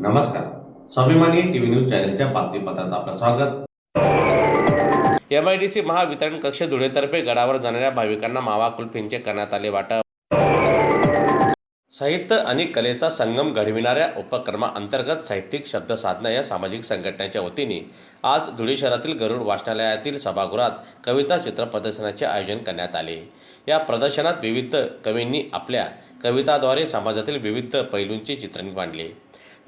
नमस्कार. स्वाभिमानी TV news चॅनलच्या बातमीपत्रात आपलं स्वागत. MIDC महावितरण कक्ष धुळेतर्फे गडावर जाणाऱ्या भाविकांना मावा कुल्फींचे करण्यात आले वाटप. साहित्य आणि कलेचा संगम घडविणाऱ्या उपक्रमाअंतर्गत साहित्यिक शब्द साधना या सामाजिक संघटनेच्या वतीने आज धुळे शहरातील गरुड वाचनालयातील सभागृहात कविता चित्र प्रदर्शनाचे आयोजन करण्यात आले. या प्रदर्शनात विविध कवींनी आपल्या कविताद्वारे समाजातील विविध पैलूंचे चित्रण मांडले.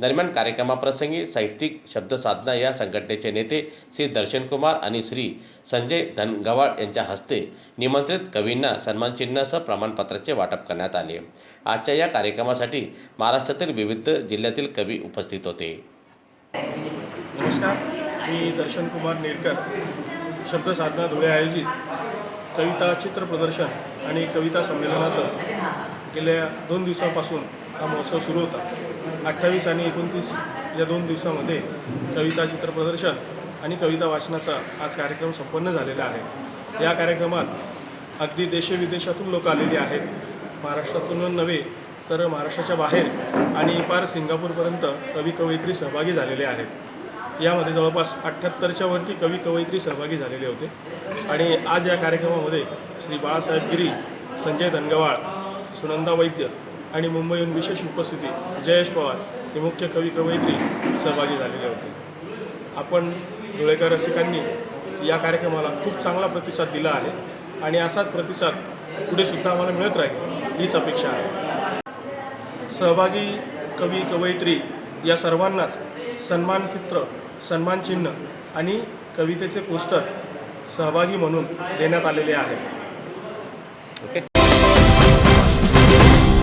दरम्यान कार्यक्रमाप्रसंगी साहित्यिक शब्द साधना या संघटनेचे नेते श्री दर्शन कुमार आणि श्री संजय धनगवाळ यांच्या हस्ते निमंत्रित कवींना सन्मानचिन्हासह प्रमाणपत्राचे वाटप करण्यात आले. आजच्या या कार्यक्रमासाठी महाराष्ट्रातील विविध जिल्ह्यातील कवी उपस्थित होते. नमस्कार, मी दर्शन कुमार नेरकर. शब्द साधना धुळे आयोजित कविता चित्र प्रदर्शन आणि कविता संमेलनाचं गेल्या 2 दिवसांपासून हा महोत्सव सुरू होता. 28 आणि 29 या 2 दिवसामध्ये कविता चित्र प्रदर्शन आणि कविता वाचनाचा आज कार्यक्रम संपन्न झालेला आहे. या कार्यक्रमात अगदी देशविदेशातून लोक आलेली आहेत. महाराष्ट्रातून नव्हे तर महाराष्ट्राच्या बाहेर आणि पार सिंगापूरपर्यंत कवी कवयित्री सहभागी झालेले आहेत. यामध्ये जवळपास 78च्या वरती कवी कवयित्री सहभागी झालेले होते. आणि आज या कार्यक्रमामध्ये श्री बाळासाहेब गिरी, संजय धनगवाळ, सुनंदा वैद्य आणि मुंबईहून विशेष उपस्थिती जयेश पवार हे मुख्य कवी कवयित्री सहभागी झालेले होते. आपण धुळेकर रसिकांनी या कार्यक्रमाला खूप चांगला प्रतिसाद दिला आहे आणि असाच प्रतिसाद पुढे सुद्धा आम्हाला मिळत राहील हीच अपेक्षा आहे. सहभागी कवी कवयित्री या सर्वांनाच सन्मानपत्र, सन्मानचिन्ह आणि कवितेचे पोस्टर सहभागी म्हणून देण्यात आलेले आहे. ओके.